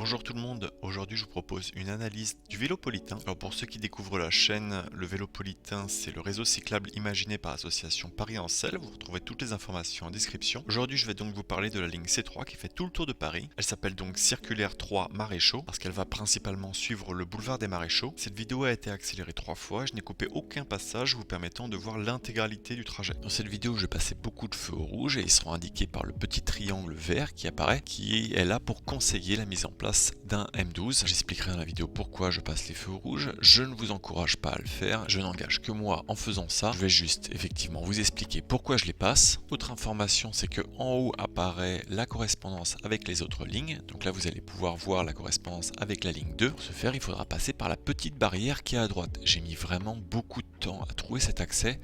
Bonjour tout le monde, aujourd'hui je vous propose une analyse du Vélopolitain. Alors pour ceux qui découvrent la chaîne, le Vélopolitain c'est le réseau cyclable imaginé par l'association Paris en Selle, vous retrouvez toutes les informations en description. Aujourd'hui je vais donc vous parler de la ligne C3 qui fait tout le tour de Paris. Elle s'appelle donc Circulaire 3 Maréchaux parce qu'elle va principalement suivre le boulevard des Maréchaux. Cette vidéo a été accélérée 3 fois, je n'ai coupé aucun passage vous permettant de voir l'intégralité du trajet. Dans cette vidéo je vais passer beaucoup de feux au rouge et ils seront indiqués par le petit triangle vert qui apparaît, qui est là pour conseiller la mise en place d'un M12. J'expliquerai dans la vidéo pourquoi je passe les feux rouges. Je ne vous encourage pas à le faire, je n'engage que moi en faisant ça. Je vais juste effectivement vous expliquer pourquoi je les passe. Autre information, c'est que en haut apparaît la correspondance avec les autres lignes. Donc là vous allez pouvoir voir la correspondance avec la ligne 2. Pour ce faire, il faudra passer par la petite barrière qui est à droite. J'ai mis vraiment beaucoup de temps à trouver cet accès.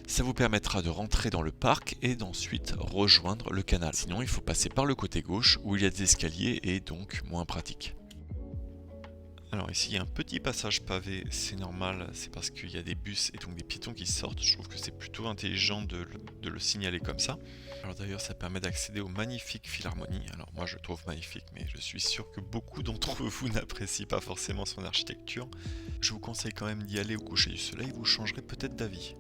Ça vous permettra de rentrer dans le parc et d'ensuite rejoindre le canal. Sinon, il faut passer par le côté gauche où il y a des escaliers et donc moins pratique. Alors ici, il y a un petit passage pavé, c'est normal, c'est parce qu'il y a des bus et donc des piétons qui sortent. Je trouve que c'est plutôt intelligent de le signaler comme ça. Alors d'ailleurs, ça permet d'accéder au magnifique Philharmonie. Alors moi, je le trouve magnifique, mais je suis sûr que beaucoup d'entre vous n'apprécient pas forcément son architecture. Je vous conseille quand même d'y aller au coucher du soleil, vous changerez peut-être d'avis.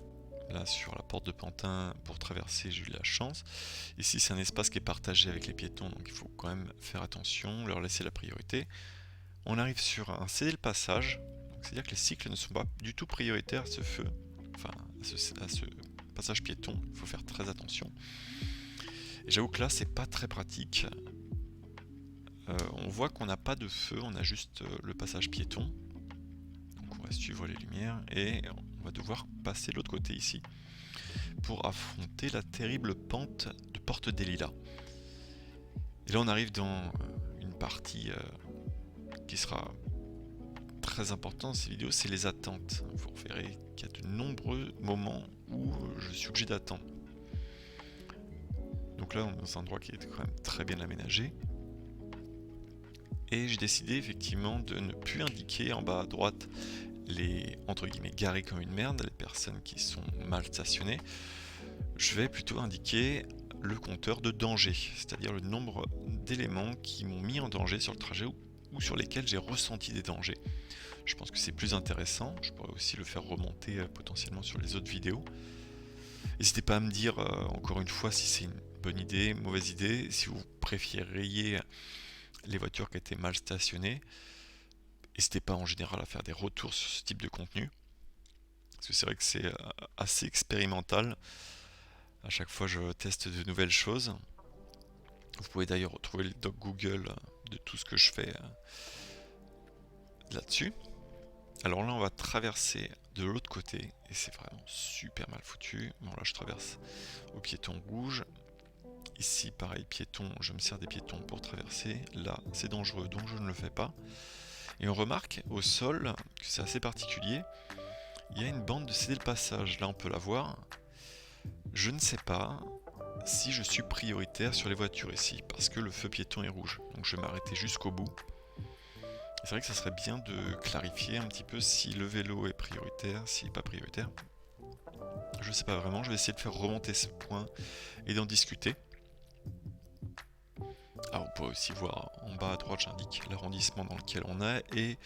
Là sur la porte de Pantin pour traverser j'ai eu la chance. Ici c'est un espace qui est partagé avec les piétons donc il faut quand même faire attention, leur laisser la priorité. On arrive sur un céder le passage, c'est à dire que les cycles ne sont pas du tout prioritaires à ce feu, enfin à ce passage piéton, il faut faire très attention. Et j'avoue que là c'est pas très pratique. On voit qu'on n'a pas de feu, on a juste le passage piéton. On va suivre les lumières et on va devoir passer de l'autre côté ici pour affronter la terrible pente de Porte des Lilas. Et là on arrive dans une partie qui sera très importante dans cette vidéo, c'est les attentes. Vous verrez qu'il y a de nombreux moments où je suis obligé d'attendre. Donc là on est dans un endroit qui est quand même très bien aménagé. Et j'ai décidé effectivement de ne plus indiquer en bas à droite les entre guillemets garés comme une merde, les personnes qui sont mal stationnées. Je vais plutôt indiquer le compteur de danger, c'est-à-dire le nombre d'éléments qui m'ont mis en danger sur le trajet ou sur lesquels j'ai ressenti des dangers. Je pense que c'est plus intéressant, je pourrais aussi le faire remonter potentiellement sur les autres vidéos. N'hésitez pas à me dire encore une fois si c'est une bonne idée, mauvaise idée, si vous préfériez les voitures qui étaient mal stationnées. N'hésitez pas en général à faire des retours sur ce type de contenu, parce que c'est vrai que c'est assez expérimental. À chaque fois je teste de nouvelles choses. Vous pouvez d'ailleurs retrouver le doc Google de tout ce que je fais là-dessus. Alors là on va traverser de l'autre côté et c'est vraiment super mal foutu. Bon là je traverse au piéton rouge. Ici pareil piéton, je me sers des piétons pour traverser. Là c'est dangereux donc je ne le fais pas. Et on remarque au sol que c'est assez particulier. Il y a une bande de céder le passage, là on peut la voir. Je ne sais pas si je suis prioritaire sur les voitures ici, parce que le feu piéton est rouge. Donc je vais m'arrêter jusqu'au bout. C'est vrai que ça serait bien de clarifier un petit peu si le vélo est prioritaire, s'il n'est pas prioritaire. Je ne sais pas vraiment, je vais essayer de faire remonter ce point et d'en discuter. Alors vous pouvez aussi voir en bas à droite, j'indique l'arrondissement dans lequel on est et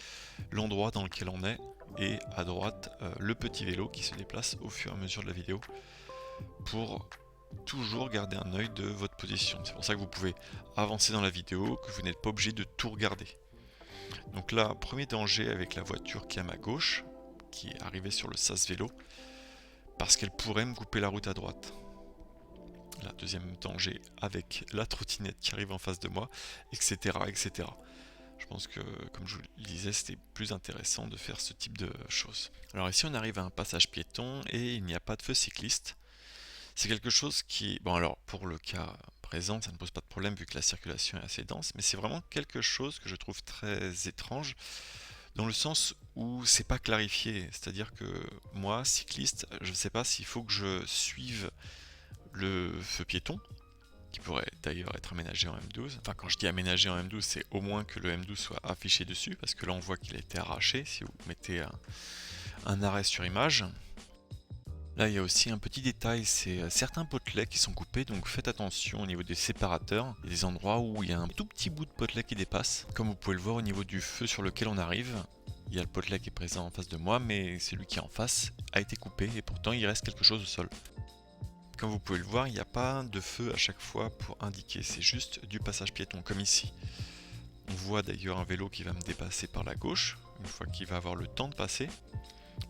l'endroit dans lequel on est. Et à droite, le petit vélo qui se déplace au fur et à mesure de la vidéo pour toujours garder un œil de votre position. C'est pour ça que vous pouvez avancer dans la vidéo, que vous n'êtes pas obligé de tout regarder. Donc là, premier danger avec la voiture qui est à ma gauche, qui est arrivée sur le sas vélo, parce qu'elle pourrait me couper la route à droite. Là, deuxième danger avec la trottinette qui arrive en face de moi, etc. etc. Je pense que, comme je vous le disais, c'était plus intéressant de faire ce type de choses. Alors ici, on arrive à un passage piéton et il n'y a pas de feu cycliste. C'est quelque chose qui... Bon alors, pour le cas présent, ça ne pose pas de problème vu que la circulation est assez dense, mais c'est vraiment quelque chose que je trouve très étrange, dans le sens où c'est pas clarifié. C'est-à-dire que moi, cycliste, je ne sais pas s'il faut que je suive le feu piéton, qui pourrait d'ailleurs être aménagé en M12. Enfin, quand je dis aménagé en M12, c'est au moins que le M12 soit affiché dessus, parce que là on voit qu'il a été arraché, si vous mettez un arrêt sur image. Là, il y a aussi un petit détail, c'est certains potelets qui sont coupés, donc faites attention au niveau des séparateurs. Il y a des endroits où il y a un tout petit bout de potelet qui dépasse. Comme vous pouvez le voir au niveau du feu sur lequel on arrive, il y a le potelet qui est présent en face de moi, mais celui qui est en face a été coupé et pourtant il reste quelque chose au sol. Comme vous pouvez le voir, il n'y a pas de feu à chaque fois pour indiquer, c'est juste du passage piéton, comme ici. On voit d'ailleurs un vélo qui va me dépasser par la gauche, une fois qu'il va avoir le temps de passer.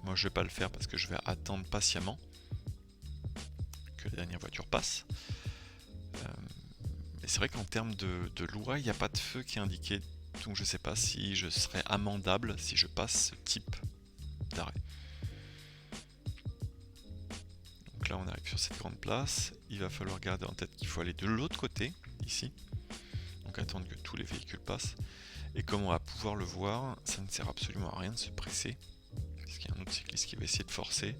Moi je vais pas le faire parce que je vais attendre patiemment que la dernière voiture passe. Mais c'est vrai qu'en termes de loi, il n'y a pas de feu qui est indiqué, donc je ne sais pas si je serai amendable si je passe ce type d'arrêt. Donc là on arrive sur cette grande place, il va falloir garder en tête qu'il faut aller de l'autre côté, ici. Donc attendre que tous les véhicules passent. Et comme on va pouvoir le voir, ça ne sert absolument à rien de se presser, parce qu'il y a un autre cycliste qui va essayer de forcer.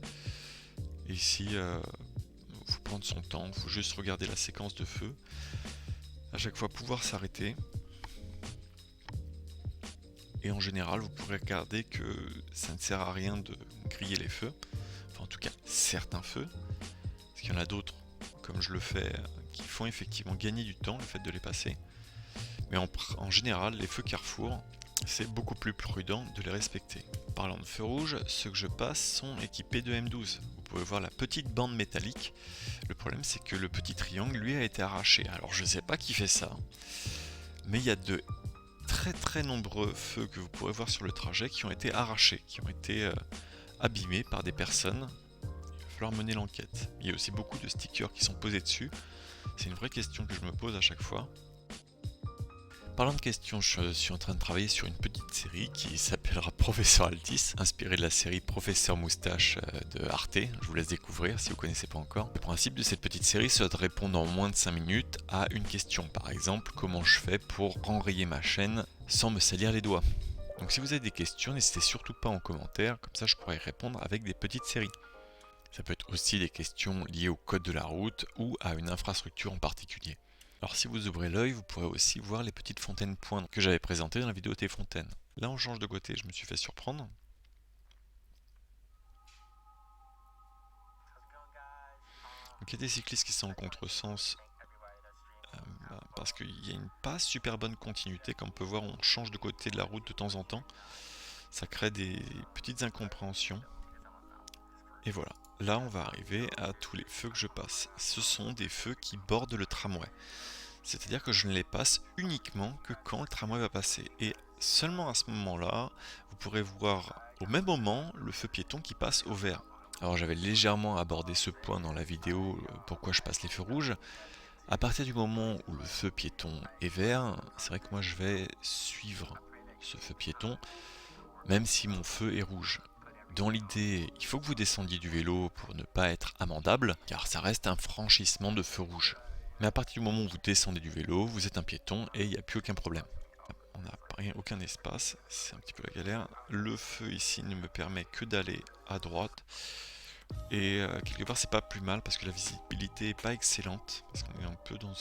Et ici, il faut prendre son temps, il faut juste regarder la séquence de feu. À chaque fois pouvoir s'arrêter. Et en général, vous pourrez regarder que ça ne sert à rien de griller les feux. Enfin en tout cas, certains feux. Parce qu'il y en a d'autres, comme je le fais, qui font effectivement gagner du temps, le fait de les passer. Mais en général, les feux Carrefour, c'est beaucoup plus prudent de les respecter. Parlant de feux rouges, ceux que je passe sont équipés de M12. Vous pouvez voir la petite bande métallique. Le problème, c'est que le petit triangle, lui, a été arraché. Alors, je ne sais pas qui fait ça, mais il y a de très nombreux feux que vous pourrez voir sur le trajet qui ont été arrachés, qui ont été abîmés par des personnes. Il va falloir mener l'enquête. Il y a aussi beaucoup de stickers qui sont posés dessus. C'est une vraie question que je me pose à chaque fois. Parlant de questions, je suis en train de travailler sur une petite série qui s'appellera Professeur Altis, inspirée de la série Professeur Moustache de Arte. Je vous laisse découvrir si vous ne connaissez pas encore. Le principe de cette petite série, c'est de répondre en moins de 5 minutes à une question. Par exemple, comment je fais pour enrayer ma chaîne sans me salir les doigts. Donc si vous avez des questions, n'hésitez surtout pas en commentaire, comme ça je pourrai y répondre avec des petites séries. Ça peut être aussi des questions liées au code de la route ou à une infrastructure en particulier. Alors si vous ouvrez l'œil, vous pourrez aussi voir les petites fontaines pointes que j'avais présentées dans la vidéo des fontaines. Là on change de côté, je me suis fait surprendre. Donc il y a des cyclistes qui sont en contresens parce qu'il y a une pas super bonne continuité. Comme on peut voir, on change de côté de la route de temps en temps. Ça crée des petites incompréhensions. Et voilà, là on va arriver à tous les feux que je passe. Ce sont des feux qui bordent le tramway. C'est-à-dire que je ne les passe uniquement que quand le tramway va passer. Et seulement à ce moment-là, vous pourrez voir au même moment le feu piéton qui passe au vert. Alors j'avais légèrement abordé ce point dans la vidéo, pourquoi je passe les feux rouges. À partir du moment où le feu piéton est vert, c'est vrai que moi je vais suivre ce feu piéton, même si mon feu est rouge. Dans l'idée, il faut que vous descendiez du vélo pour ne pas être amendable, car ça reste un franchissement de feu rouge. Mais à partir du moment où vous descendez du vélo, vous êtes un piéton et il n'y a plus aucun problème. On n'a aucun espace, c'est un petit peu la galère. Le feu ici ne me permet que d'aller à droite. Et quelque part c'est pas plus mal parce que la visibilité est pas excellente. Parce qu'on est un peu dans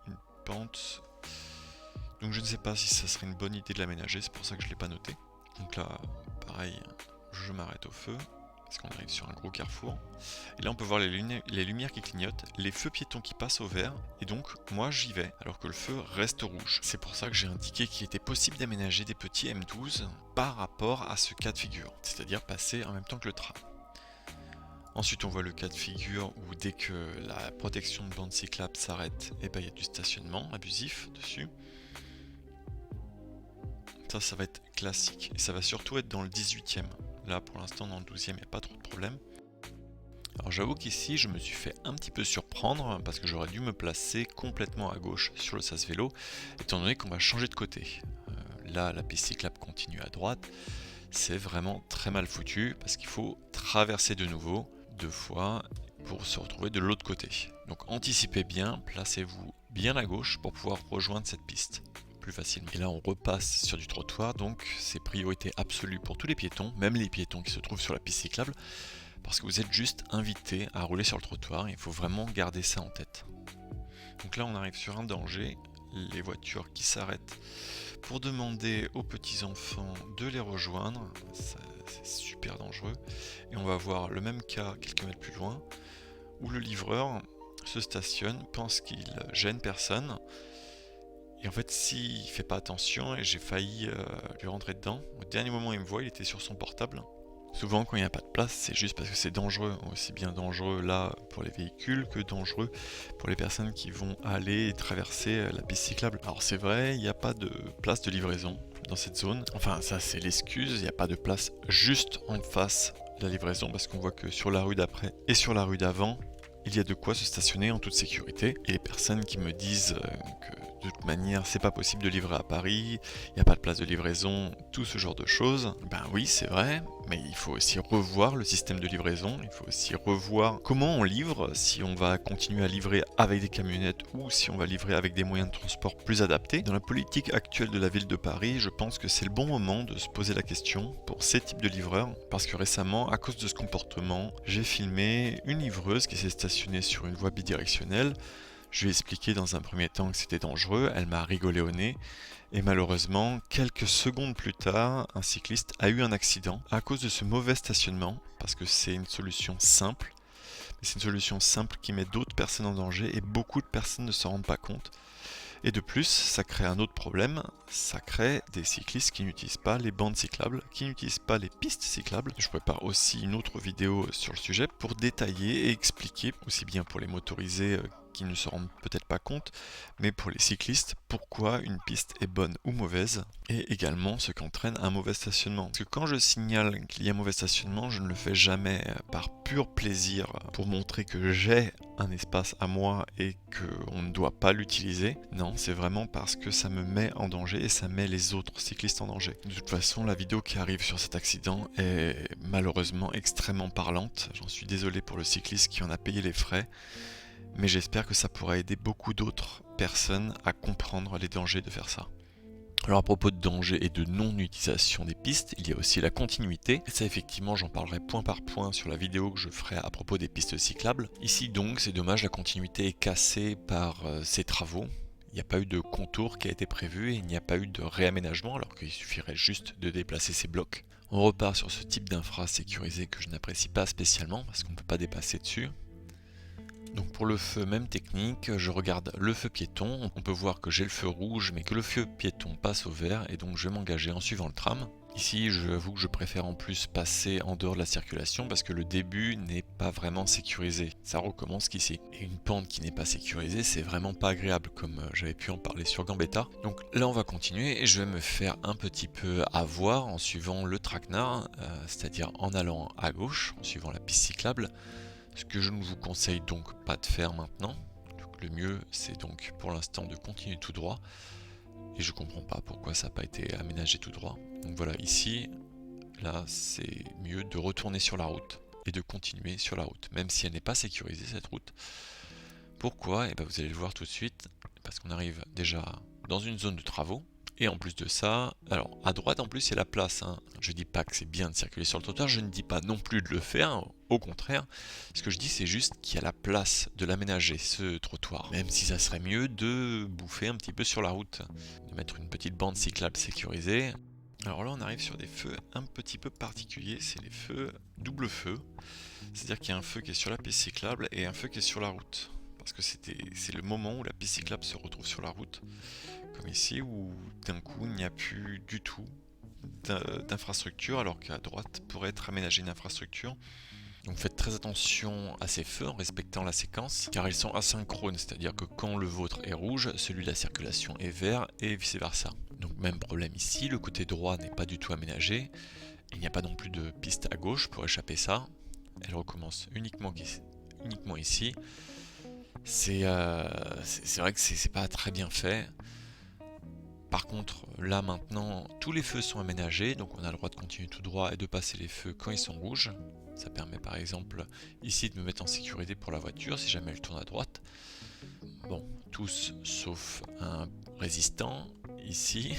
une pente. Donc je ne sais pas si ça serait une bonne idée de l'aménager, c'est pour ça que je ne l'ai pas noté. Donc là, pareil, je m'arrête au feu. Parce qu'on arrive sur un gros carrefour. Et là on peut voir les lumières qui clignotent, les feux piétons qui passent au vert, et donc moi j'y vais, alors que le feu reste rouge. C'est pour ça que j'ai indiqué qu'il était possible d'aménager des petits M12 par rapport à ce cas de figure, c'est-à-dire passer en même temps que le tram. Ensuite on voit le cas de figure où dès que la protection de bande cyclable s'arrête, et ben il y a du stationnement abusif dessus. Ça va être classique, et ça va surtout être dans le 18e. Là pour l'instant dans le 12e il n'y a pas trop de problème. Alors j'avoue qu'ici je me suis fait un petit peu surprendre parce que j'aurais dû me placer complètement à gauche sur le sas vélo étant donné qu'on va changer de côté. Là la piste cyclable continue à droite, c'est vraiment très mal foutu parce qu'il faut traverser de nouveau 2 fois pour se retrouver de l'autre côté. Donc anticipez bien, placez-vous bien à gauche pour pouvoir rejoindre cette piste plus facilement. Et là on repasse sur du trottoir, donc c'est priorité absolue pour tous les piétons, même les piétons qui se trouvent sur la piste cyclable, parce que vous êtes juste invité à rouler sur le trottoir, il faut vraiment garder ça en tête. Donc là on arrive sur un danger, les voitures qui s'arrêtent pour demander aux petits enfants de les rejoindre, c'est super hyper dangereux. Et on va voir le même cas quelques mètres plus loin, où le livreur se stationne, pense qu'il gêne personne, et en fait s'il fait pas attention, et j'ai failli lui rentrer dedans, au dernier moment il me voit, il était sur son portable. Souvent quand il n'y a pas de place, c'est juste parce que c'est dangereux, aussi bien dangereux là pour les véhicules que dangereux pour les personnes qui vont aller et traverser la piste cyclable. Alors c'est vrai, il n'y a pas de place de livraison dans cette zone, enfin ça c'est l'excuse, il n'y a pas de place juste en face de la livraison, parce qu'on voit que sur la rue d'après et sur la rue d'avant, il y a de quoi se stationner en toute sécurité. Et les personnes qui me disent que de toute manière c'est pas possible de livrer à Paris, il n'y a pas de place de livraison, tout ce genre de choses, ben oui c'est vrai, mais il faut aussi revoir le système de livraison, il faut aussi revoir comment on livre, si on va continuer à livrer avec des camionnettes ou si on va livrer avec des moyens de transport plus adaptés. Dans la politique actuelle de la ville de Paris, je pense que c'est le bon moment de se poser la question pour ces types de livreurs, parce que récemment, à cause de ce comportement, j'ai filmé une livreuse qui s'est stationnée sur une voie bidirectionnelle. Je lui ai expliqué dans un premier temps que c'était dangereux, elle m'a rigolé au nez, et malheureusement, quelques secondes plus tard, un cycliste a eu un accident à cause de ce mauvais stationnement, parce que c'est une solution simple, mais c'est une solution simple qui met d'autres personnes en danger, et beaucoup de personnes ne s'en rendent pas compte. Et de plus, ça crée un autre problème, ça crée des cyclistes qui n'utilisent pas les bandes cyclables, qui n'utilisent pas les pistes cyclables. Je prépare aussi une autre vidéo sur le sujet pour détailler et expliquer, aussi bien pour les motorisés qui ne se rendent peut-être pas compte, mais pour les cyclistes, pourquoi une piste est bonne ou mauvaise, et également ce qu'entraîne un mauvais stationnement. Parce que quand je signale qu'il y a un mauvais stationnement, je ne le fais jamais par pur plaisir, pour montrer que j'ai un espace à moi et qu'on ne doit pas l'utiliser. Non, c'est vraiment parce que ça me met en danger et ça met les autres cyclistes en danger. De toute façon, la vidéo qui arrive sur cet accident est malheureusement extrêmement parlante. J'en suis désolé pour le cycliste qui en a payé les frais, mais j'espère que ça pourra aider beaucoup d'autres personnes à comprendre les dangers de faire ça. Alors à propos de danger et de non-utilisation des pistes, il y a aussi la continuité. Et ça effectivement j'en parlerai point par point sur la vidéo que je ferai à propos des pistes cyclables. Ici donc c'est dommage, la continuité est cassée par ces travaux. Il n'y a pas eu de contour qui a été prévu et il n'y a pas eu de réaménagement alors qu'il suffirait juste de déplacer ces blocs. On repart sur ce type d'infra sécurisé que je n'apprécie pas spécialement parce qu'on ne peut pas dépasser dessus. Donc pour le feu, même technique, je regarde le feu piéton, on peut voir que j'ai le feu rouge mais que le feu piéton passe au vert et donc je vais m'engager en suivant le tram. Ici j'avoue que je préfère en plus passer en dehors de la circulation parce que le début n'est pas vraiment sécurisé, ça recommence qu'ici. Et une pente qui n'est pas sécurisée c'est vraiment pas agréable comme j'avais pu en parler sur Gambetta. Donc là on va continuer et je vais me faire un petit peu avoir en suivant le traquenard, c'est-à-dire en allant à gauche, en suivant la piste cyclable. Ce que je ne vous conseille donc pas de faire maintenant. Donc le mieux c'est donc pour l'instant de continuer tout droit. Et je comprends pas pourquoi ça n'a pas été aménagé tout droit. Donc voilà, ici, là c'est mieux de retourner sur la route et de continuer sur la route, même si elle n'est pas sécurisée cette route. Pourquoi? Et bien vous allez le voir tout de suite, parce qu'on arrive déjà dans une zone de travaux. Et en plus de ça, alors à droite en plus il y a la place, hein. Je dis pas que c'est bien de circuler sur le trottoir, je ne dis pas non plus de le faire, au contraire. Ce que je dis c'est juste qu'il y a la place de l'aménager ce trottoir. Même si ça serait mieux de bouffer un petit peu sur la route, de mettre une petite bande cyclable sécurisée. Alors là on arrive sur des feux un petit peu particuliers, c'est les feux double feu. C'est-à-dire qu'il y a un feu qui est sur la piste cyclable et un feu qui est sur la route. Parce que c'est le moment où la piste cyclable se retrouve sur la route. Comme ici où d'un coup il n'y a plus du tout d'infrastructure alors qu'à droite pourrait être aménagée une infrastructure. Donc faites très attention à ces feux en respectant la séquence car ils sont asynchrones, c'est-à-dire que quand le vôtre est rouge, celui de la circulation est vert et vice versa. Donc même problème ici, le côté droit n'est pas du tout aménagé, il n'y a pas non plus de piste à gauche pour échapper ça, elle recommence uniquement ici. C'est vrai que c'est pas très bien fait. Par contre, là maintenant, tous les feux sont aménagés, donc on a le droit de continuer tout droit et de passer les feux quand ils sont rouges. Ça permet par exemple ici de me mettre en sécurité pour la voiture si jamais elle tourne à droite. Bon, tous sauf un résistant ici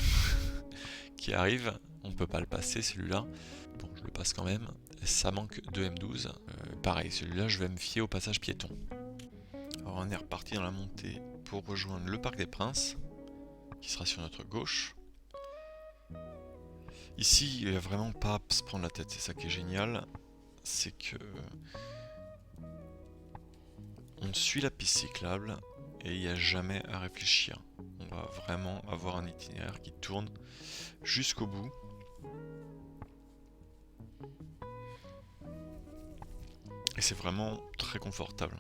qui arrive, on ne peut pas le passer celui-là. Bon, je le passe quand même. Ça manque de M12. Pareil, celui-là je vais me fier au passage piéton. Alors on est reparti dans la montée pour rejoindre le Parc des Princes, qui sera sur notre gauche. Ici, il n'y a vraiment pas à se prendre la tête, c'est ça qui est génial, c'est que on suit la piste cyclable et il n'y a jamais à réfléchir. On va vraiment avoir un itinéraire qui tourne jusqu'au bout. Et c'est vraiment très confortable.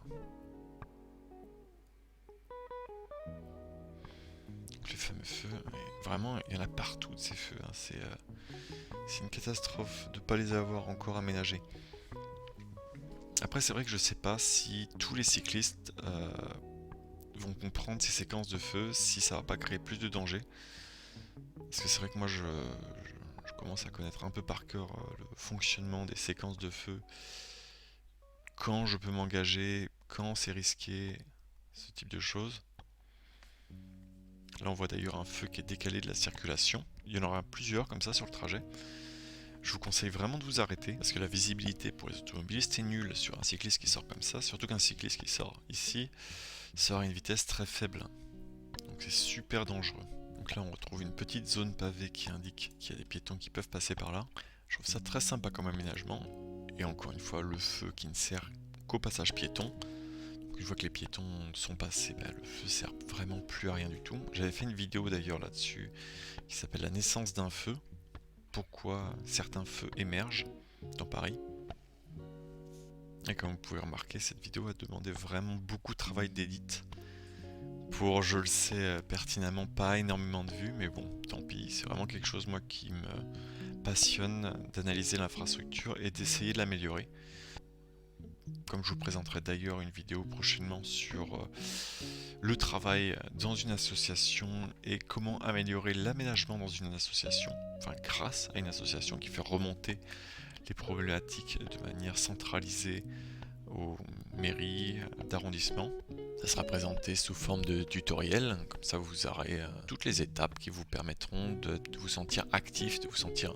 Donc les fameux feux, vraiment il y en a partout de ces feux, hein. C'est une catastrophe de ne pas les avoir encore aménagés. Après c'est vrai que je sais pas si tous les cyclistes vont comprendre ces séquences de feu, si ça va pas créer plus de danger. Parce que c'est vrai que moi je commence à connaître un peu par cœur le fonctionnement des séquences de feu. Quand je peux m'engager, quand c'est risqué, ce type de choses. Là on voit d'ailleurs un feu qui est décalé de la circulation. Il y en aura plusieurs comme ça sur le trajet. Je vous conseille vraiment de vous arrêter parce que la visibilité pour les automobilistes est nulle sur un cycliste qui sort comme ça, surtout qu'un cycliste qui sort ici sort à une vitesse très faible. Donc c'est super dangereux. Donc là on retrouve une petite zone pavée qui indique qu'il y a des piétons qui peuvent passer par là. Je trouve ça très sympa comme aménagement. Et encore une fois le feu qui ne sert qu'au passage piéton. Donc une fois que les piétons sont passés, le feu sert vraiment plus à rien du tout. J'avais fait une vidéo d'ailleurs là-dessus qui s'appelle la naissance d'un feu. Pourquoi certains feux émergent dans Paris. Et comme vous pouvez remarquer, cette vidéo a demandé vraiment beaucoup de travail d'édit. Pour, je le sais pertinemment, pas énormément de vues, mais bon, tant pis, c'est vraiment quelque chose moi qui me passionne d'analyser l'infrastructure et d'essayer de l'améliorer. Comme je vous présenterai d'ailleurs une vidéo prochainement sur le travail dans une association et comment améliorer l'aménagement dans une association, enfin grâce à une association qui fait remonter les problématiques de manière centralisée aux mairies d'arrondissement. Ça sera présenté sous forme de tutoriel, comme ça vous aurez toutes les étapes qui vous permettront de vous sentir actif, de vous sentir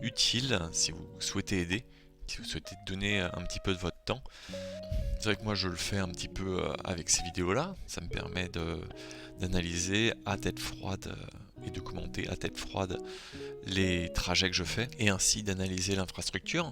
utile si vous souhaitez aider, si vous souhaitez donner un petit peu de votre temps. C'est vrai que moi je le fais un petit peu avec ces vidéos-là, ça me permet d'analyser à tête froide et de commenter à tête froide les trajets que je fais et ainsi d'analyser l'infrastructure.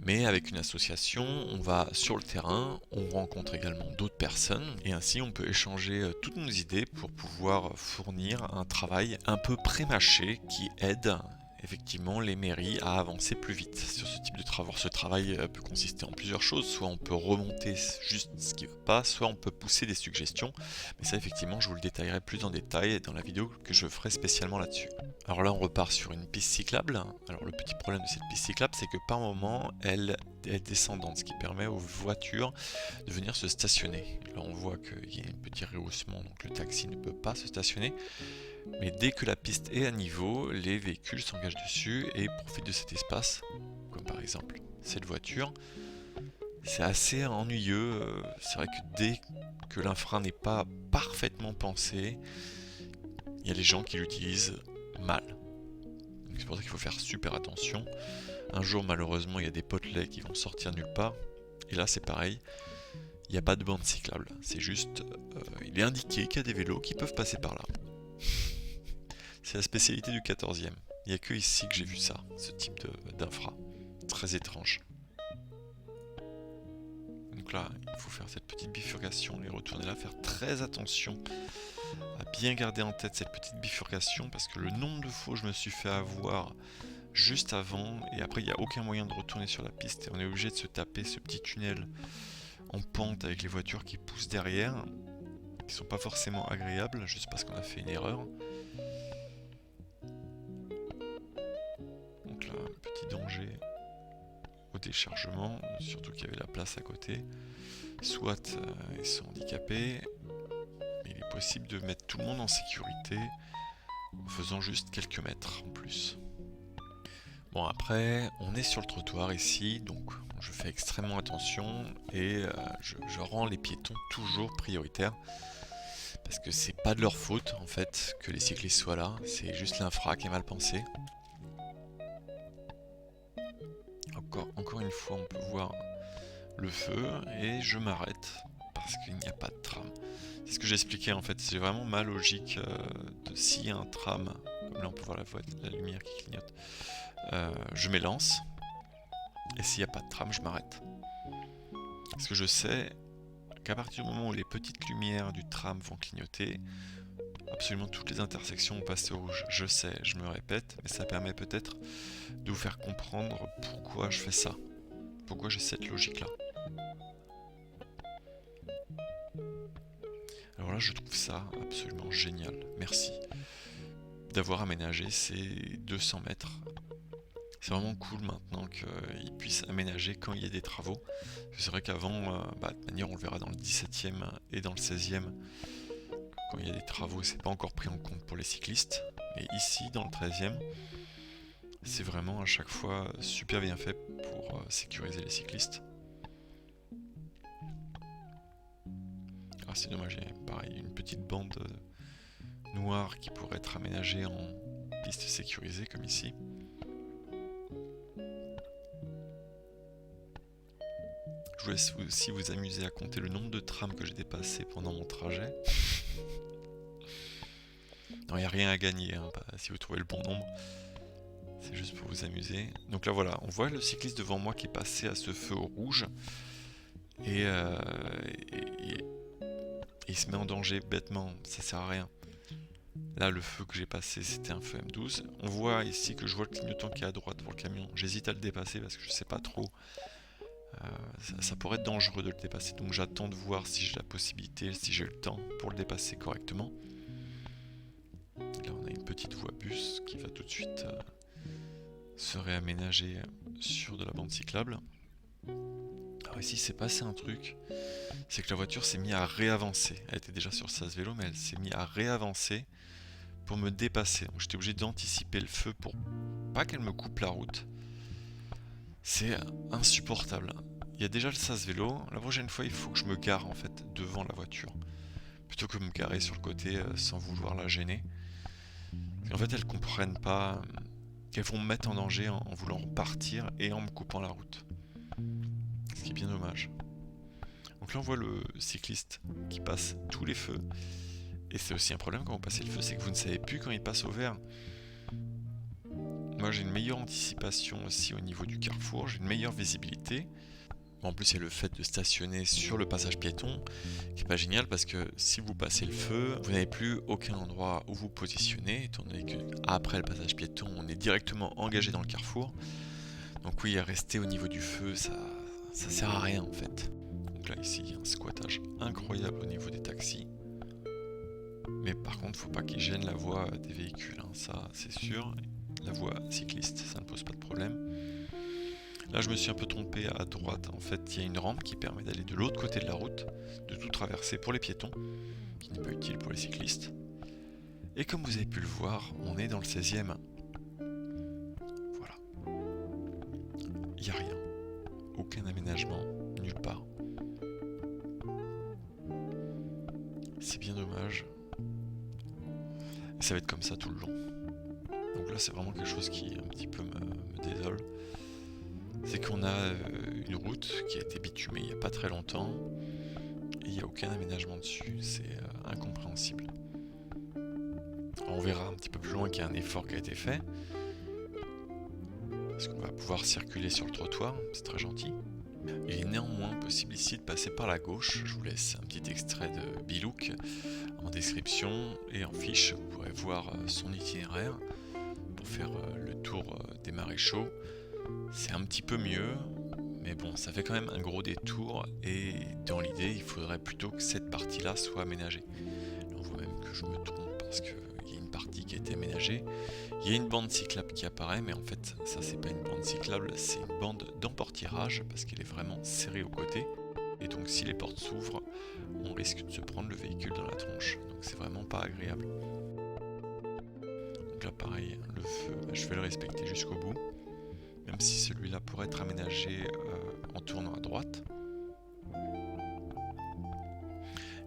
Mais avec une association, on va sur le terrain, on rencontre également d'autres personnes et ainsi on peut échanger toutes nos idées pour pouvoir fournir un travail un peu pré-mâché qui aide effectivement les mairies à avancer plus vite sur ce type de travaux. Ce travail peut consister en plusieurs choses, soit on peut remonter juste ce qui ne va pas, soit on peut pousser des suggestions, mais ça effectivement je vous le détaillerai plus en détail dans la vidéo que je ferai spécialement là-dessus. Alors là on repart sur une piste cyclable. Alors le petit problème de cette piste cyclable c'est que par moment elle est descendante, ce qui permet aux voitures de venir se stationner. Là on voit qu'il y a un petit rehaussement, donc le taxi ne peut pas se stationner. Mais dès que la piste est à niveau, les véhicules s'engagent dessus et profitent de cet espace, comme par exemple cette voiture. C'est assez ennuyeux, c'est vrai que dès que l'infra n'est pas parfaitement pensé, il y a des gens qui l'utilisent mal. C'est pour ça qu'il faut faire super attention. Un jour malheureusement il y a des potelets qui vont sortir nulle part, et là c'est pareil, il n'y a pas de bande cyclable, c'est juste, il est indiqué qu'il y a des vélos qui peuvent passer par là. C'est la spécialité du 14e. Il n'y a que ici que j'ai vu ça, ce type d'infra. Très étrange. Donc là, il faut faire cette petite bifurcation et retourner là, faire très attention à bien garder en tête cette petite bifurcation parce que le nombre de fois où je me suis fait avoir juste avant et après il n'y a aucun moyen de retourner sur la piste et on est obligé de se taper ce petit tunnel en pente avec les voitures qui poussent derrière, qui sont pas forcément agréables, juste parce qu'on a fait une erreur. Donc là, petit danger au déchargement, surtout qu'il y avait la place à côté. Soit ils sont handicapés, mais il est possible de mettre tout le monde en sécurité en faisant juste quelques mètres en plus. Bon après, on est sur le trottoir ici, donc je fais extrêmement attention et je rends les piétons toujours prioritaires. Parce que c'est pas de leur faute en fait que les cyclistes soient là, c'est juste l'infra qui est mal pensé. Encore une fois, on peut voir le feu et je m'arrête parce qu'il n'y a pas de tram. C'est ce que j'expliquais en fait, c'est vraiment ma logique de s'il y a un tram, là on peut voir la lumière qui clignote. Je m'élance, et s'il n'y a pas de tram, je m'arrête. Parce que je sais qu'à partir du moment où les petites lumières du tram vont clignoter, absolument toutes les intersections vont passer au rouge. Je sais, je me répète, mais ça permet peut-être de vous faire comprendre pourquoi je fais ça. Pourquoi j'ai cette logique-là. Alors là, je trouve ça absolument génial. Merci d'avoir aménagé ces 200 mètres. C'est vraiment cool maintenant qu'ils puissent aménager quand il y a des travaux. C'est vrai qu'avant, de manière on le verra dans le 17e et dans le 16e, quand il y a des travaux, c'est pas encore pris en compte pour les cyclistes. Mais ici, dans le 13e, c'est vraiment à chaque fois super bien fait pour sécuriser les cyclistes. Ah, c'est dommage, il y a pareil, une petite bande noire qui pourrait être aménagée en piste sécurisée comme ici. Je vous laisse aussi vous amuser à compter le nombre de trams que j'ai dépassé pendant mon trajet. Non, il n'y a rien à gagner hein, si vous trouvez le bon nombre. C'est juste pour vous amuser. Donc là voilà, on voit le cycliste devant moi qui est passé à ce feu au rouge. Et il se met en danger bêtement, ça sert à rien. Là le feu que j'ai passé c'était un feu M12. On voit ici que je vois le clignotant qui est à droite pour le camion. J'hésite à le dépasser parce que je sais pas trop. Ça pourrait être dangereux de le dépasser. Donc j'attends de voir si j'ai la possibilité, si j'ai le temps pour le dépasser correctement. Là on a une petite voie bus qui va tout de suite se réaménager sur de la bande cyclable. Alors ici c'est passé un truc, c'est que la voiture s'est mise à réavancer. Elle était déjà sur sas vélo mais elle s'est mise à réavancer pour me dépasser. Donc j'étais obligé d'anticiper le feu pour pas qu'elle me coupe la route. C'est insupportable. Il y a déjà le sas vélo, la prochaine fois il faut que je me gare en fait devant la voiture. Plutôt que me garer sur le côté sans vouloir la gêner. En fait elles comprennent pas qu'elles vont me mettre en danger en voulant repartir et en me coupant la route. Ce qui est bien dommage. Donc là on voit le cycliste qui passe tous les feux. Et c'est aussi un problème quand vous passez le feu, c'est que vous ne savez plus quand il passe au vert. Moi j'ai une meilleure anticipation aussi au niveau du carrefour, j'ai une meilleure visibilité. En plus il y a le fait de stationner sur le passage piéton, qui est pas génial parce que si vous passez le feu, vous n'avez plus aucun endroit où vous positionner, étant donné que après le passage piéton, on est directement engagé dans le carrefour. Donc oui, rester au niveau du feu, ça sert à rien en fait. Donc là ici, il y a un squattage incroyable au niveau des taxis. Mais par contre, faut pas qu'ils gênent la voie des véhicules, hein. Ça c'est sûr. La voie cycliste, ça ne pose pas de problème. Là je me suis un peu trompé à droite, en fait il y a une rampe qui permet d'aller de l'autre côté de la route, de tout traverser pour les piétons, qui n'est pas utile pour les cyclistes. Et comme vous avez pu le voir, on est dans le 16e. Voilà. Il n'y a rien. Aucun aménagement, nulle part. C'est bien dommage. Et ça va être comme ça tout le long. Donc là c'est vraiment quelque chose qui un petit peu me désole. C'est qu'on a une route qui a été bitumée il n'y a pas très longtemps et il n'y a aucun aménagement dessus, c'est incompréhensible. On verra un petit peu plus loin qu'il y a un effort qui a été fait, parce qu'on va pouvoir circuler sur le trottoir, c'est très gentil. Il est néanmoins possible ici de passer par la gauche, je vous laisse un petit extrait de Bilouk en description et en fiche, vous pourrez voir son itinéraire pour faire le tour des maréchaux. C'est un petit peu mieux, mais bon, ça fait quand même un gros détour et dans l'idée, il faudrait plutôt que cette partie-là soit aménagée. Là, on voit même que je me trompe parce qu'il y a une partie qui a été aménagée. Il y a une bande cyclable qui apparaît, mais en fait, ça c'est pas une bande cyclable, c'est une bande d'emportirage parce qu'elle est vraiment serrée aux côtés. Et donc, si les portes s'ouvrent, on risque de se prendre le véhicule dans la tronche. Donc, c'est vraiment pas agréable. Donc là, pareil, le feu, je vais le respecter jusqu'au bout. Même si celui-là pourrait être aménagé en tournant à droite.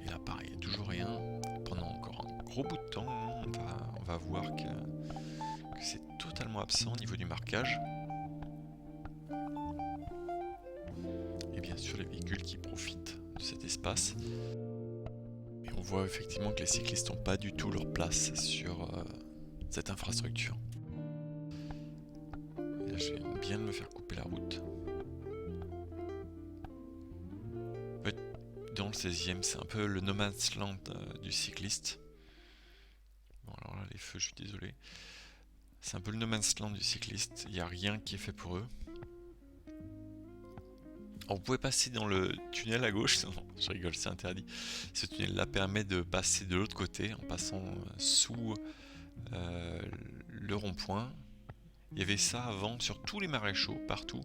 Et là pareil, il n'y a toujours rien. Pendant encore un gros bout de temps, on va voir que c'est totalement absent au niveau du marquage. Et bien sûr les véhicules qui profitent de cet espace. Et on voit effectivement que les cyclistes n'ont pas du tout leur place sur cette infrastructure. Et là, je vais bien me faire couper la route. En fait, dans le 16e, c'est un peu le no man's land du cycliste. Bon, alors là, les feux, je suis désolé. C'est un peu le no man's land du cycliste. Il n'y a rien qui est fait pour eux. Alors, vous pouvez passer dans le tunnel à gauche. Non, je rigole, c'est interdit. Ce tunnel-là permet de passer de l'autre côté en passant sous le rond-point. Il y avait ça avant sur tous les maréchaux, partout.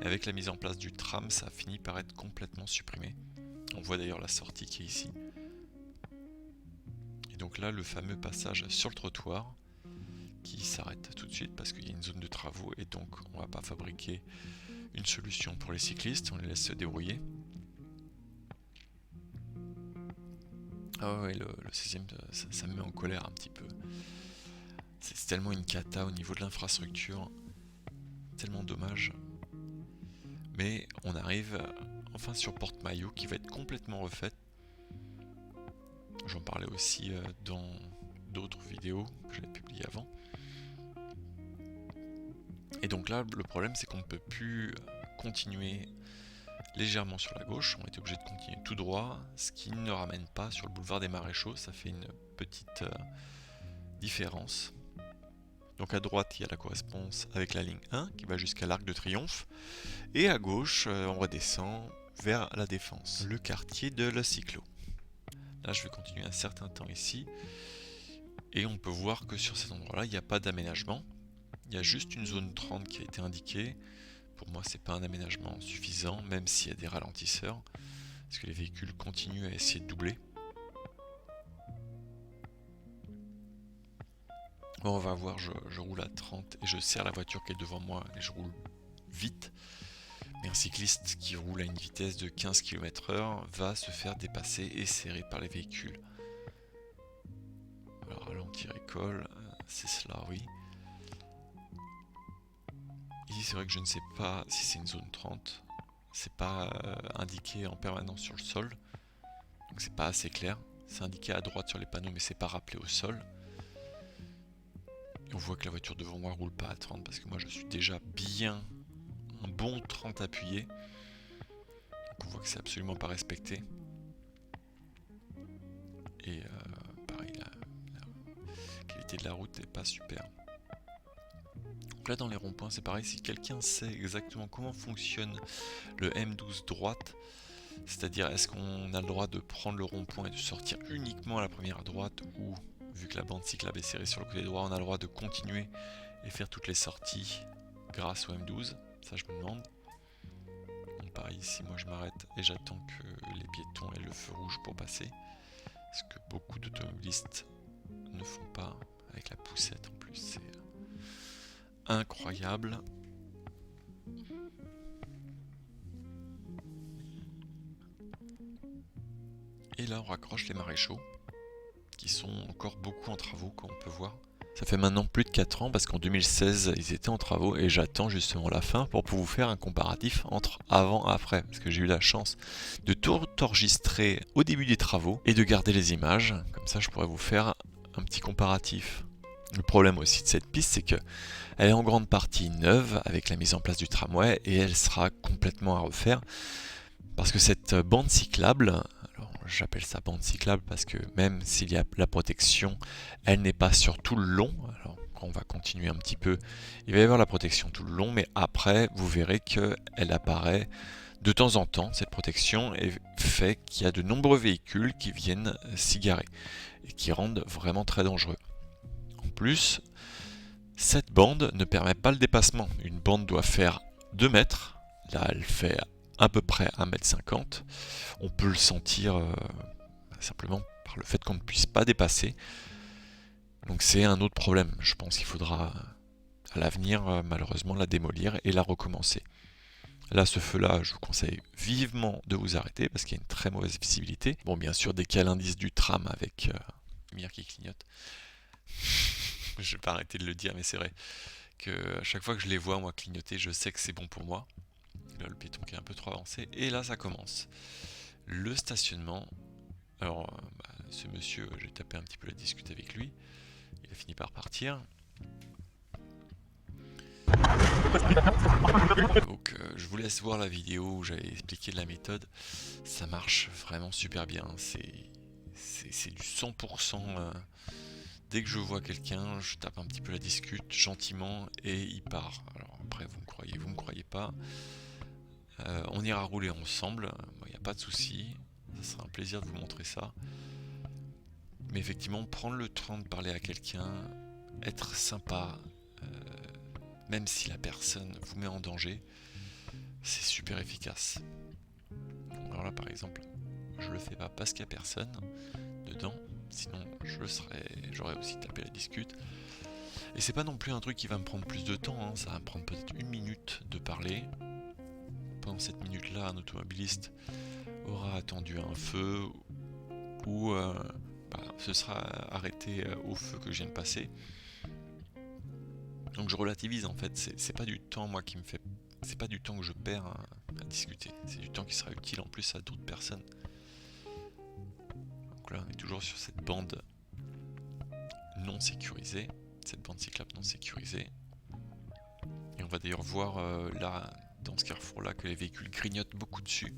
Et avec la mise en place du tram, ça a fini par être complètement supprimé. On voit d'ailleurs la sortie qui est ici. Et donc là, le fameux passage sur le trottoir qui s'arrête tout de suite parce qu'il y a une zone de travaux et donc on ne va pas fabriquer une solution pour les cyclistes, on les laisse se débrouiller. Ah ouais, le 16e, ça me met en colère un petit peu. C'est tellement une cata au niveau de l'infrastructure, tellement dommage. Mais on arrive enfin sur Porte-Maillot qui va être complètement refaite. J'en parlais aussi dans d'autres vidéos que j'avais publiées avant. Et donc là, le problème c'est qu'on ne peut plus continuer légèrement sur la gauche, on était obligé de continuer tout droit, ce qui ne ramène pas sur le boulevard des Maréchaux, ça fait une petite différence. Donc à droite, il y a la correspondance avec la ligne 1 qui va jusqu'à l'Arc de Triomphe, et à gauche, on redescend vers la Défense, le quartier de la Cyclo. Là, je vais continuer un certain temps ici, et on peut voir que sur cet endroit-là, il n'y a pas d'aménagement. Il y a juste une zone 30 qui a été indiquée. Pour moi, c'est pas un aménagement suffisant, même s'il y a des ralentisseurs, parce que les véhicules continuent à essayer de doubler. Bon, on va voir, je roule à 30 et je serre la voiture qui est devant moi et je roule vite. Mais un cycliste qui roule à une vitesse de 15 km/h va se faire dépasser et serrer par les véhicules. Alors, ralentir école, c'est cela, oui. Ici, c'est vrai que je ne sais pas si c'est une zone 30. C'est pas indiqué en permanence sur le sol. Donc c'est pas assez clair. C'est indiqué à droite sur les panneaux, mais c'est pas rappelé au sol. Et on voit que la voiture devant moi roule pas à 30 parce que moi je suis déjà bien un bon 30 appuyé. Donc on voit que c'est absolument pas respecté. Et pareil, la qualité de la route n'est pas super. Donc là dans les ronds-points c'est pareil, si quelqu'un sait exactement comment fonctionne le M12 droite, c'est-à-dire est-ce qu'on a le droit de prendre le rond-point et de sortir uniquement à la première à droite, ou vu que la bande cyclable est serrée sur le côté droit, on a le droit de continuer et faire toutes les sorties grâce au M12, ça je me demande. Donc pareil ici, moi je m'arrête et j'attends que les piétons aient le feu rouge pour passer, ce que beaucoup d'automobilistes ne font pas avec la poussette en plus, c'est incroyable. Et là on raccroche les maréchaux, qui sont encore beaucoup en travaux comme on peut voir. Ça fait maintenant plus de 4 ans parce qu'en 2016 ils étaient en travaux et j'attends justement la fin pour vous faire un comparatif entre avant et après. Parce que j'ai eu la chance de tout enregistrer au début des travaux et de garder les images. Comme ça je pourrais vous faire un petit comparatif. Le problème aussi de cette piste c'est qu'elle est en grande partie neuve avec la mise en place du tramway et elle sera complètement à refaire. Parce que cette bande cyclable, j'appelle ça bande cyclable parce que même s'il y a la protection, elle n'est pas sur tout le long. Alors quand on va continuer un petit peu, il va y avoir la protection tout le long, mais après vous verrez qu'elle apparaît de temps en temps, cette protection, et fait qu'il y a de nombreux véhicules qui viennent s'y garer et qui rendent vraiment très dangereux. En plus, cette bande ne permet pas le dépassement. Une bande doit faire 2 mètres, là elle fait à peu près 1,50 m. On peut le sentir simplement par le fait qu'on ne puisse pas dépasser. Donc c'est un autre problème. Je pense qu'il faudra à l'avenir malheureusement la démolir et la recommencer. Là, ce feu-là, je vous conseille vivement de vous arrêter parce qu'il y a une très mauvaise visibilité. Bon, bien sûr, dès qu'il y a l'indice du tram avec la lumière qui clignote, je vais pas arrêter de le dire, mais c'est vrai que à chaque fois que je les vois moi clignoter, je sais que c'est bon pour moi. Là, le piéton qui est un peu trop avancé, et là ça commence. Le stationnement, alors ce monsieur, j'ai tapé un petit peu la discute avec lui, Il a fini par partir. Donc je vous laisse voir la vidéo où j'avais expliqué la méthode. Ça marche vraiment super bien. C'est du 100%. Dès que je vois quelqu'un, je tape un petit peu la discute gentiment et il part. Alors après, vous me croyez pas. On ira rouler ensemble, il n'y a pas de souci. Ça sera un plaisir de vous montrer ça. Mais effectivement, prendre le temps de parler à quelqu'un, être sympa, même si la personne vous met en danger, c'est super efficace. Alors là, par exemple, je le fais pas parce qu'il n'y a personne dedans, sinon j'aurais aussi tapé la discute. Et c'est pas non plus un truc qui va me prendre plus de temps, hein. Ça va me prendre peut-être 1 minute de parler. Pendant cette minute-là, un automobiliste aura attendu un feu ou se sera arrêté au feu que je viens de passer. Donc je relativise en fait, c'est pas du temps moi qui me fait. C'est pas du temps que je perds à discuter, c'est du temps qui sera utile en plus à d'autres personnes. Donc là on est toujours sur cette bande non sécurisée, cette bande cyclable non sécurisée. Et on va d'ailleurs voir là, dans ce carrefour là, que les véhicules grignotent beaucoup dessus.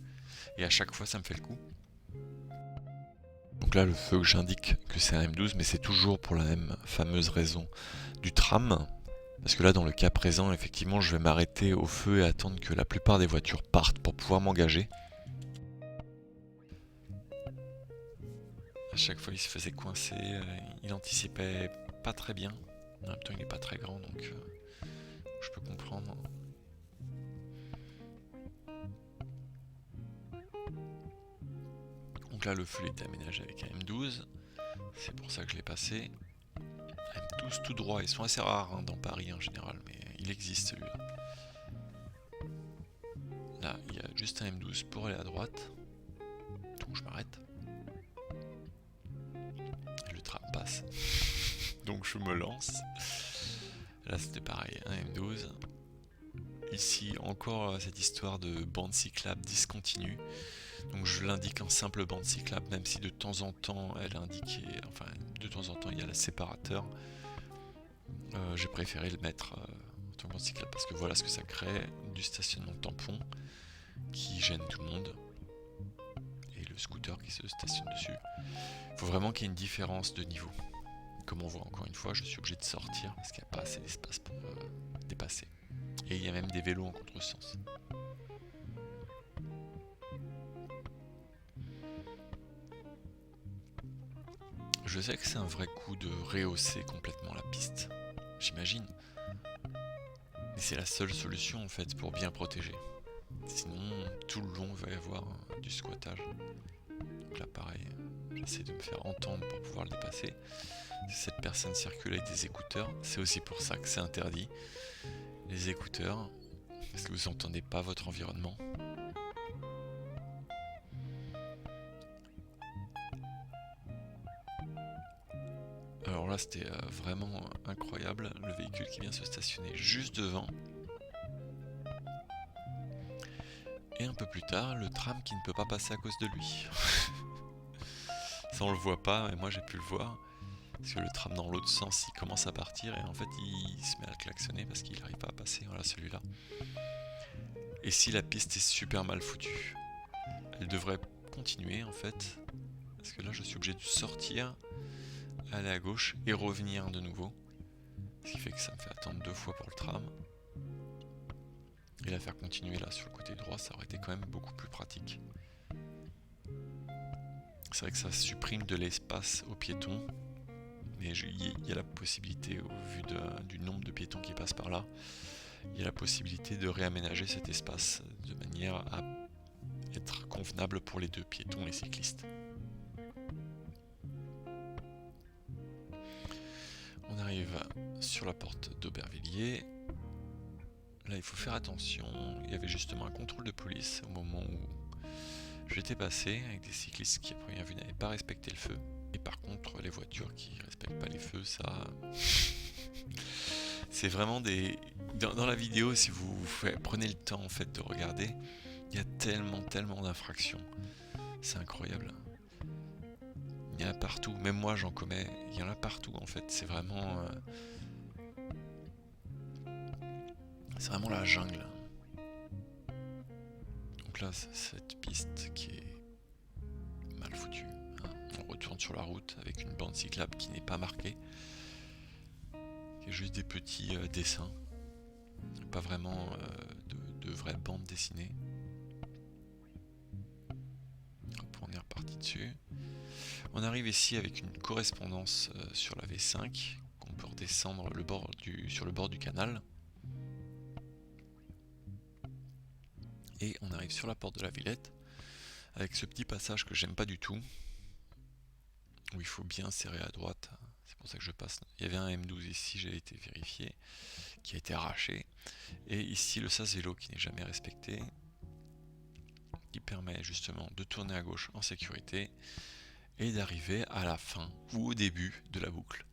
Et à chaque fois ça me fait le coup. Donc là le feu que j'indique que c'est un M12, mais c'est toujours pour la même fameuse raison du tram. Parce que là dans le cas présent, effectivement je vais m'arrêter au feu et attendre que la plupart des voitures partent pour pouvoir m'engager. À chaque fois il se faisait coincer, il anticipait pas très bien. En même temps il n'est pas très grand donc je peux comprendre. Donc là le feu était aménagé avec un M12, c'est pour ça que je l'ai passé. M12 tout droit, ils sont assez rares dans Paris en général, mais il existe celui-là. Là il y a juste un M12 pour aller à droite, donc je m'arrête. Et le tram passe, donc je me lance. Là c'était pareil, un M12. Ici encore cette histoire de bande cyclable discontinue. Donc je l'indique en simple bande cyclable, même si de temps en temps elle indiquait, enfin de temps en temps il y a le séparateur. J'ai préféré le mettre en tant que bande cyclable parce que voilà ce que ça crée, du stationnement tampon qui gêne tout le monde et le scooter qui se stationne dessus. Il faut vraiment qu'il y ait une différence de niveau. Comme on voit encore une fois, je suis obligé de sortir parce qu'il n'y a pas assez d'espace pour dépasser. Et il y a même des vélos en contresens. Je sais que c'est un vrai coup de rehausser complètement la piste, j'imagine. Mais c'est la seule solution en fait pour bien protéger. Sinon, tout le long, il va y avoir du squattage. Donc là, pareil, j'essaie de me faire entendre pour pouvoir le dépasser. Si cette personne circule avec des écouteurs, c'est aussi pour ça que c'est interdit. Les écouteurs, parce que vous n'entendez pas votre environnement. Alors là, c'était vraiment incroyable. Le véhicule qui vient se stationner juste devant. Et un peu plus tard, le tram qui ne peut pas passer à cause de lui. Ça on le voit pas, mais moi j'ai pu le voir. Parce que le tram dans l'autre sens, il commence à partir et en fait il se met à klaxonner parce qu'il n'arrive pas à passer. Voilà celui-là. Et si la piste est super mal foutue, elle devrait continuer en fait. Parce que là je suis obligé de sortir, aller à gauche et revenir de nouveau. Ce qui fait que ça me fait attendre 2 fois pour le tram. Et la faire continuer là sur le côté droit, ça aurait été quand même beaucoup plus pratique. C'est vrai que ça supprime de l'espace aux piétons. Mais il y a la possibilité, au vu du nombre de piétons qui passent par là, il y a la possibilité de réaménager cet espace de manière à être convenable pour les deux, piétons et les cyclistes. On arrive sur la porte d'Aubervilliers. Là, il faut faire attention. Il y avait justement un contrôle de police au moment où j'étais passé avec des cyclistes qui, à première vue, n'avaient pas respecté le feu. Et par contre, les voitures qui respectent pas les feux, ça... c'est vraiment des... Dans la vidéo, si vous prenez le temps en fait de regarder, il y a tellement d'infractions. C'est incroyable. Il y en a partout, même moi j'en commets, il y en a partout en fait, c'est vraiment la jungle. Donc là, c'est cette piste qui est mal foutue. Hein. On retourne sur la route avec une bande cyclable qui n'est pas marquée, qui est juste des petits dessins, pas vraiment de vraies bandes dessinées. Hop, on est reparti dessus. On arrive ici avec une correspondance sur la V5 qu'on peut redescendre sur le bord du canal. Et on arrive sur la porte de la Villette avec ce petit passage que j'aime pas du tout, où il faut bien serrer à droite. C'est pour ça que je passe. Il y avait un M12 ici, j'ai été vérifié, qui a été arraché. Et ici le sas vélo qui n'est jamais respecté, qui permet justement de tourner à gauche en sécurité et d'arriver à la fin ou au début de la boucle.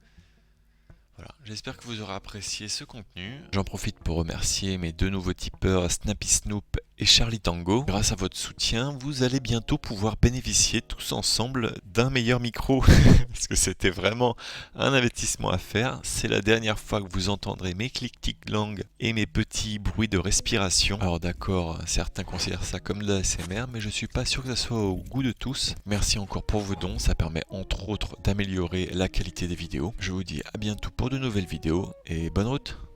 Voilà, j'espère que vous aurez apprécié ce contenu. J'en profite pour remercier mes deux nouveaux tipeurs Snappy Snoop et Charlie Tango. Grâce à votre soutien, vous allez bientôt pouvoir bénéficier tous ensemble d'un meilleur micro. Parce que c'était vraiment un investissement à faire. C'est la dernière fois que vous entendrez mes clic-tic-lang et mes petits bruits de respiration. Alors d'accord, certains considèrent ça comme de l'ASMR, mais je suis pas sûr que ça soit au goût de tous. Merci encore pour vos dons, ça permet entre autres d'améliorer la qualité des vidéos. Je vous dis à bientôt pour de nouvelles vidéos et bonne route!